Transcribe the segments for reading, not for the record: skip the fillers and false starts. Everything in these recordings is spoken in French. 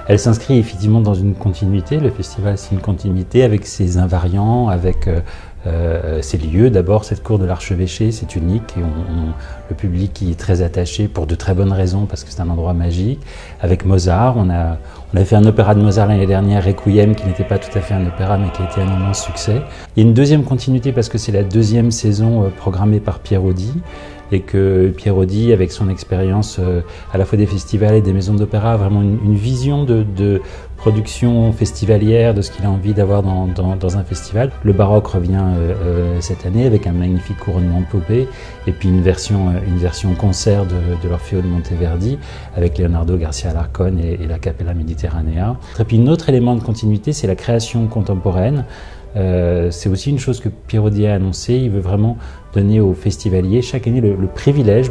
Elle s'inscrit effectivement dans une continuité. Le festival, c'est une continuité avec ses invariants, avec ses lieux. D'abord, cette cour de l'Archevêché, c'est unique. Et le public y est très attaché pour de très bonnes raisons, parce que c'est un endroit magique. Avec Mozart, on a fait un opéra de Mozart l'année dernière, Requiem, qui n'était pas tout à fait un opéra, mais qui a été un immense succès. Il y a une deuxième continuité, parce que c'est la deuxième saison programmée par Pierre Audi. Et que Pierre Audi, avec son expérience à la fois des festivals et des maisons d'opéra, a vraiment une vision de production festivalière, de ce qu'il a envie d'avoir dans un festival. Le baroque revient cette année avec un magnifique couronnement de Popée et puis une version concert de l'Orfeo de Monteverdi avec Leonardo Garcia Alarcón et la Capella Mediterranea. Et puis un autre élément de continuité, c'est la création contemporaine. C'est aussi une chose que Pierre Audi a annoncé. Il veut vraiment donner aux festivaliers chaque année le privilège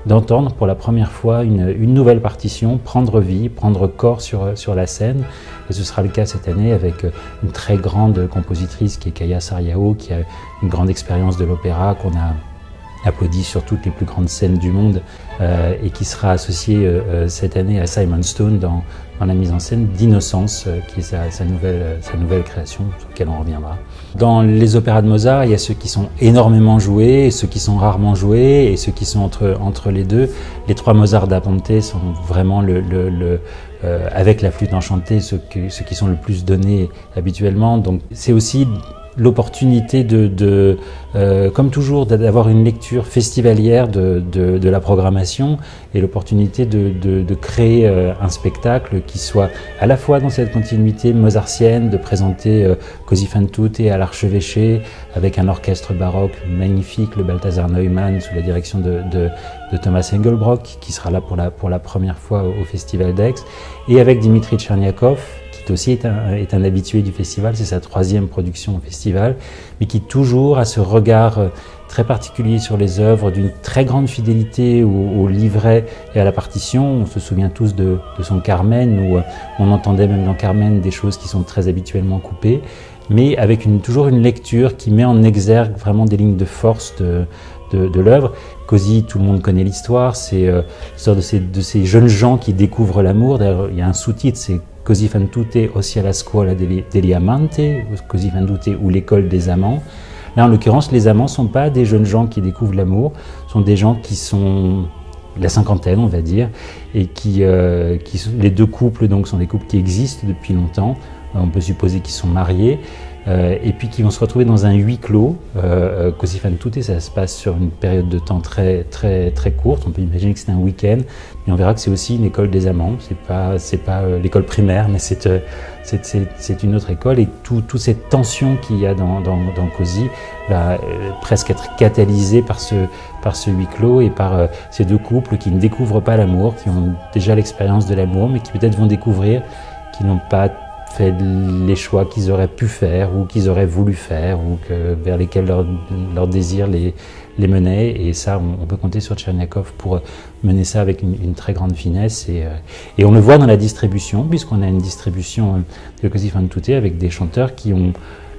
d'entendre pour la première fois une nouvelle partition, prendre vie, prendre corps sur la scène. Et ce sera le cas cette année avec une très grande compositrice qui est Kaya Sarriao, qui a une grande expérience de l'opéra, qu'on a applaudi sur toutes les plus grandes scènes du monde et qui sera associée cette année à Simon Stone dans la mise en scène d'Innocence, qui est sa nouvelle création, sur laquelle on reviendra. Dans les opéras de Mozart, il y a ceux qui sont énormément joués, et ceux qui sont rarement joués, et ceux qui sont entre les deux. Les trois Mozart da Ponte sont vraiment avec la flûte enchantée, ceux qui sont le plus donnés habituellement. Donc c'est aussi l'opportunité comme toujours, d'avoir une lecture festivalière de la programmation et l'opportunité de créer un spectacle qui soit à la fois dans cette continuité mozartienne, de présenter Così fan tutte à l'Archevêché avec un orchestre baroque magnifique, le Balthasar Neumann sous la direction de Thomas Engelbrock, qui sera là pour la première fois au Festival d'Aix, et avec Dimitri Tcherniakov, qui aussi est un habitué du festival. C'est sa troisième production au festival, mais qui toujours a ce regard très particulier sur les œuvres, d'une très grande fidélité au livret et à la partition. On se souvient tous de son Carmen, où on entendait même dans Carmen des choses qui sont très habituellement coupées, mais avec toujours une lecture qui met en exergue vraiment des lignes de force de l'œuvre. Così, tout le monde connaît l'histoire, c'est l'histoire de ces jeunes gens qui découvrent l'amour. D'ailleurs, il y a un sous-titre, c'est Così fan tutte ossia la scuola degli amanti, Così fan tutte ou l'école des amants. Là, en l'occurrence, les amants ne sont pas des jeunes gens qui découvrent l'amour, ce sont des gens qui sont la cinquantaine, on va dire, et qui sont, les deux couples donc, sont des couples qui existent depuis longtemps. On peut supposer qu'ils sont mariés. Et puis qui vont se retrouver dans un huis clos. Così fan tutte, ça se passe sur une période de temps très courte. On peut imaginer que c'est un week-end, mais on verra que c'est aussi une école des amants. C'est pas l'école primaire, mais c'est une autre école. Et toute cette tension qu'il y a dans Così va presque être catalysée par ce huis clos et par ces deux couples qui ne découvrent pas l'amour, qui ont déjà l'expérience de l'amour, mais qui peut-être vont découvrir, qui n'ont pas fait les choix qu'ils auraient pu faire ou qu'ils auraient voulu faire ou vers lesquels leur désir les menait. Et ça, on peut compter sur Tcherniakov pour mener ça avec une très grande finesse. Et on le voit dans la distribution, puisqu'on a une distribution de Così fan tutte avec des chanteurs qui ont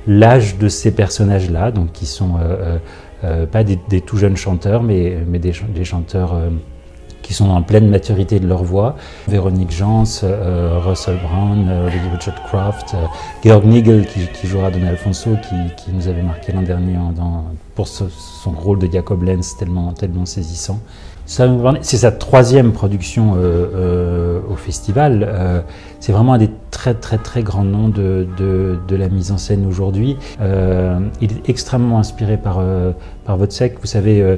l'âge de ces personnages-là, donc qui sont pas des tout jeunes chanteurs, mais des chanteurs qui sont en pleine maturité de leur voix. Véronique Jans, Russell Brown, Richard Kraft, Georg Nigel qui jouera Don Alfonso, qui nous avait marqué l'an dernier pour son rôle de Jacob Lenz tellement saisissant. C'est sa troisième production au festival. C'est vraiment un des très grands noms de la mise en scène aujourd'hui. Il est extrêmement inspiré par Wozzeck. Vous savez,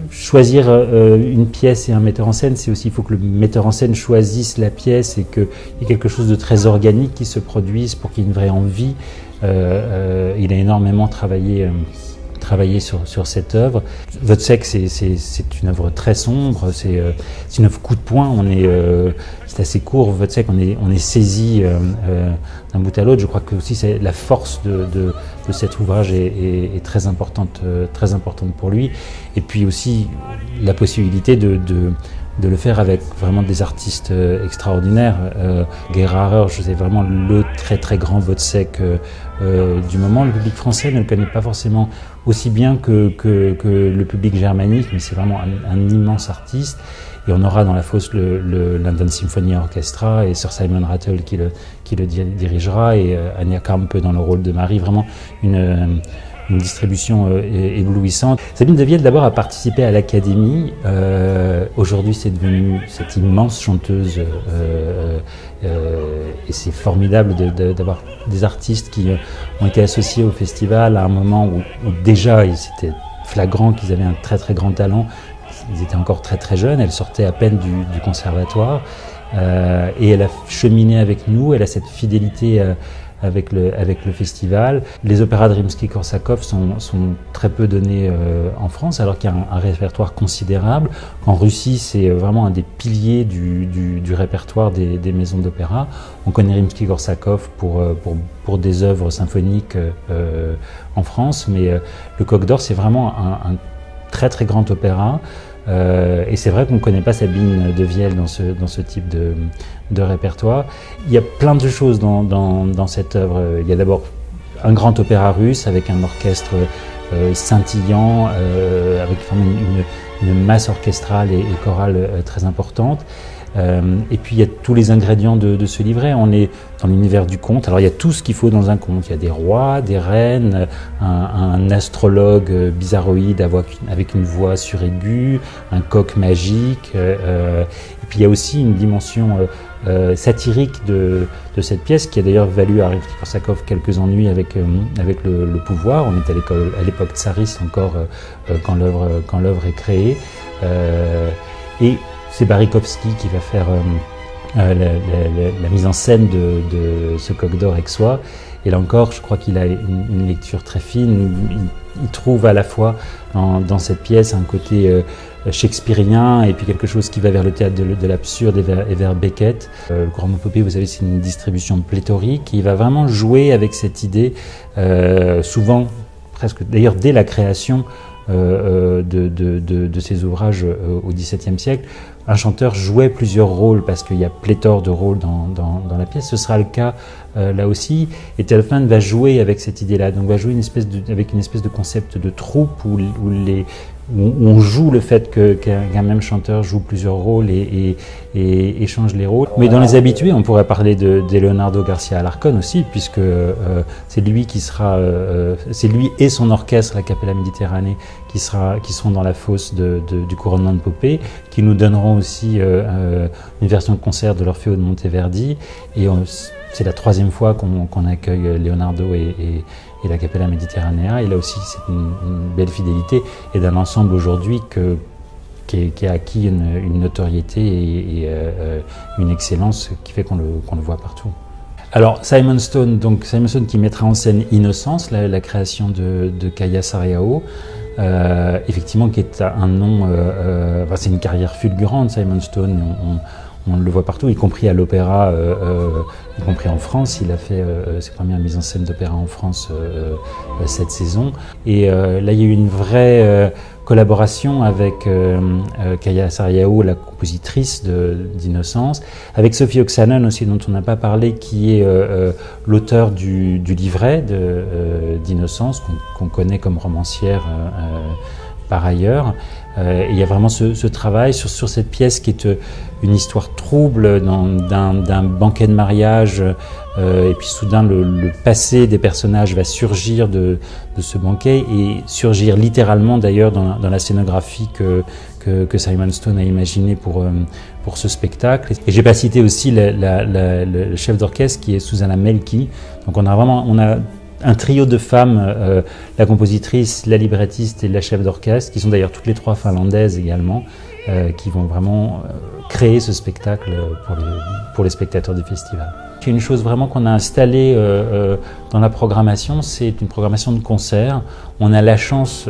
choisir une pièce et un metteur en scène, c'est aussi, il faut que le metteur en scène choisisse la pièce et qu'il y ait quelque chose de très organique qui se produise pour qu'il y ait une vraie envie. Il a énormément travaillé sur cette œuvre. Wozzeck, c'est une œuvre très sombre, c'est une œuvre coup de poing, c'est assez court, Wozzeck, on est saisi d'un bout à l'autre. Je crois que aussi la force de cet ouvrage est très importante pour lui. Et puis aussi la possibilité de le faire avec vraiment des artistes extraordinaires. Gerhaher, c'est vraiment le très grand Wozzeck du moment. Le public français ne le connaît pas forcément aussi bien que le public germanique, mais c'est vraiment un immense artiste. Et on aura dans la fosse le London Symphony Orchestra et Sir Simon Rattle qui le dirigera, et Anya Kampe dans le rôle de Marie. Vraiment une distribution éblouissante. Sabine Devielle d'abord a participé à l'Académie. Aujourd'hui c'est devenu cette immense chanteuse et c'est formidable d'avoir des artistes qui ont été associés au festival à un moment où déjà c'était flagrant qu'ils avaient un très grand talent. Ils étaient encore très jeunes, elle sortait à peine du conservatoire et elle a cheminé avec nous, elle a cette fidélité avec le festival. Les opéras de Rimsky-Korsakov sont très peu donnés en France, alors qu'il y a un répertoire considérable. En Russie, c'est vraiment un des piliers du répertoire des maisons d'opéra. On connaît Rimsky-Korsakov pour des œuvres symphoniques en France, mais le Coq d'Or, c'est vraiment un très grand opéra. Et c'est vrai qu'on ne connaît pas Sabine Devielle dans ce type de répertoire. Il y a plein de choses dans cette œuvre. Il y a d'abord un grand opéra russe avec un orchestre scintillant, avec vraiment une masse orchestrale et chorale très importante. Et puis il y a tous les ingrédients de ce livret. On est dans l'univers du conte. Alors il y a tout ce qu'il faut dans un conte. Il y a des rois, des reines, un astrologue bizarroïde avec une voix suraiguë, un coq magique. Et puis il y a aussi une dimension satirique de cette pièce qui a d'ailleurs valu à Rimsky-Korsakov quelques ennuis avec le pouvoir. On est à l'époque tsariste encore quand l'œuvre est créée. Et c'est Barikovsky qui va faire la mise en scène de ce Coq d'Or aixois. Et là encore, je crois qu'il a une lecture très fine. Il trouve à la fois dans cette pièce un côté shakespearien et puis quelque chose qui va vers le théâtre de l'absurde et vers Beckett. Le Couronnement de Popée, vous savez, c'est une distribution pléthorique. Il va vraiment jouer avec cette idée, souvent, presque d'ailleurs dès la création de ces ouvrages au XVIIe siècle. Un chanteur jouait plusieurs rôles parce qu'il y a pléthore de rôles dans la pièce. Ce sera le cas là aussi. Et Telfman va jouer avec cette idée-là. Donc va jouer avec une espèce de concept de troupe où on joue le fait qu'un même chanteur joue plusieurs rôles et change les rôles. Mais dans les habitués, on pourrait parler de Leonardo Garcia Alarcón aussi, puisque c'est lui c'est lui et son orchestre, la Capella Méditerranée, qui seront dans la fosse du Couronnement de Popée, qui nous donneront aussi une version de concert de l'Orfeo de Monteverdi. Et c'est la troisième fois qu'on accueille Leonardo et la Capella Mediterranea. Et là aussi, c'est une belle fidélité et d'un ensemble aujourd'hui qui a acquis une notoriété et une excellence qui fait qu'on le voit partout. Alors Simon Stone qui mettra en scène Innocence, la création de Kaija Saariaho, effectivement qui est un nom, c'est une carrière fulgurante. Simon Stone, on le voit partout, y compris à l'opéra, y compris en France. Il a fait ses premières mises en scène d'opéra en France cette saison. Et là, il y a eu une vraie collaboration avec Kaija Saariaho, la compositrice d'Innocence, avec Sophie Oksanen aussi, dont on n'a pas parlé, qui est l'auteur du livret d'Innocence, qu'on connaît comme romancière par ailleurs. Il y a vraiment ce travail sur cette pièce qui est une histoire trouble d'un banquet de mariage, et puis soudain le passé des personnages va surgir de ce banquet et surgir littéralement d'ailleurs dans la scénographie que Simon Stone a imaginé pour ce spectacle. Et j'ai pas cité aussi le chef d'orchestre qui est Susanna Melki. Donc on a un trio de femmes, la compositrice, la librettiste et la chef d'orchestre, qui sont d'ailleurs toutes les trois finlandaises également, qui vont vraiment créer ce spectacle pour les spectateurs du festival. Une chose vraiment qu'on a installée dans la programmation, c'est une programmation de concert. On a la chance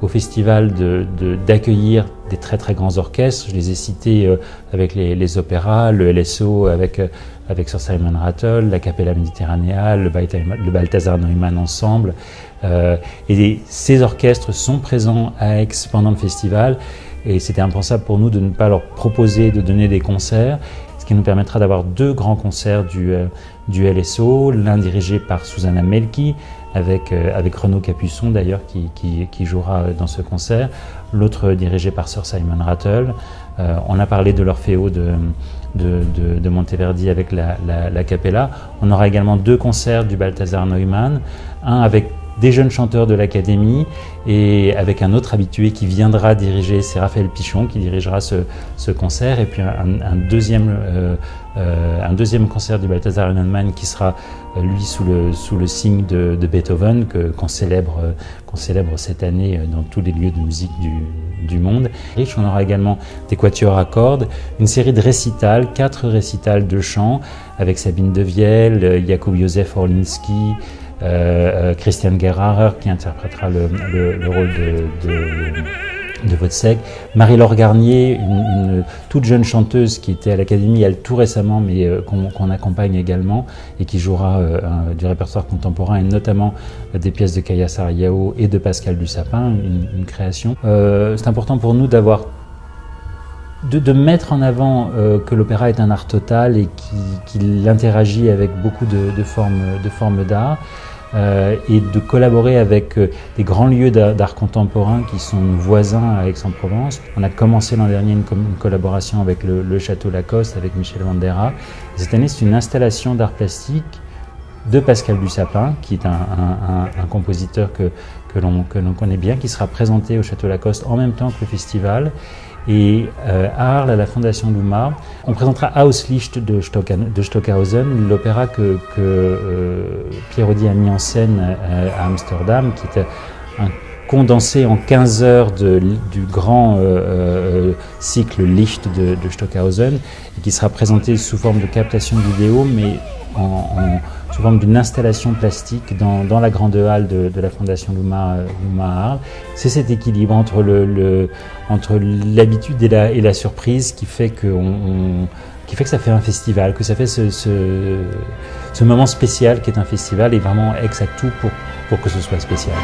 au festival d'accueillir des très grands orchestres. Je les ai cités avec les opéras, le LSO avec Sir Simon Rattle, la Capella Mediterranea, le Balthazar Neumann Ensemble. Et ces orchestres sont présents à Aix pendant le festival. et c'était impensable pour nous de ne pas leur proposer de donner des concerts, ce qui nous permettra d'avoir 2 grands concerts du LSO, l'un dirigé par Susanna Melki, avec Renaud Capuçon d'ailleurs qui jouera dans ce concert, l'autre dirigé par Sir Simon Rattle. On a parlé de l'Orfeo de Monteverdi avec la Capella. On aura également 2 concerts du Balthazar Neumann, un avec des jeunes chanteurs de l'Académie et avec un autre habitué qui viendra diriger, c'est Raphaël Pichon qui dirigera ce concert, et puis un deuxième concert du Balthazar Neumann qui sera lui sous le signe de Beethoven qu'on célèbre cette année dans tous les lieux de musique du monde. On aura également des quatuors à cordes, une série de récitals, 4 récitals de chant avec Sabine Devielle, Jakub Józef Orlinski, Christian Gerhaher qui interprétera le rôle de Wozzeck, Marie-Laure Garnier, une toute jeune chanteuse qui était à l'Académie elle tout récemment, mais qu'on accompagne également et qui jouera du répertoire contemporain et notamment des pièces de Kaya Sarriao et de Pascal Dussapin, une création. C'est important pour nous de mettre en avant que l'opéra est un art total et qu'il interagit avec beaucoup de formes d'art, et de collaborer avec des grands lieux d'art contemporain qui sont voisins à Aix-en-Provence. On a commencé l'an dernier une collaboration avec le Château Lacoste, avec Michel Vandera. Cette année, c'est une installation d'art plastique de Pascal Dussapin, qui est un compositeur que l'on connaît bien, qui sera présenté au Château Lacoste en même temps que le festival. Et à Arles, à la Fondation Luma, on présentera Auslicht de Stockhausen, l'opéra que Pierre Audi a mis en scène à Amsterdam, qui était un condensé en 15 heures du grand cycle Licht de Stockhausen, et qui sera présenté sous forme de captation vidéo, mais sous forme d'une installation plastique dans la grande halle de la Fondation Luma à Arles. C'est cet équilibre entre l'habitude et la surprise qui fait que ça fait un festival, que ça fait ce moment spécial qui est un festival, et vraiment Aix a tout pour que ce soit spécial.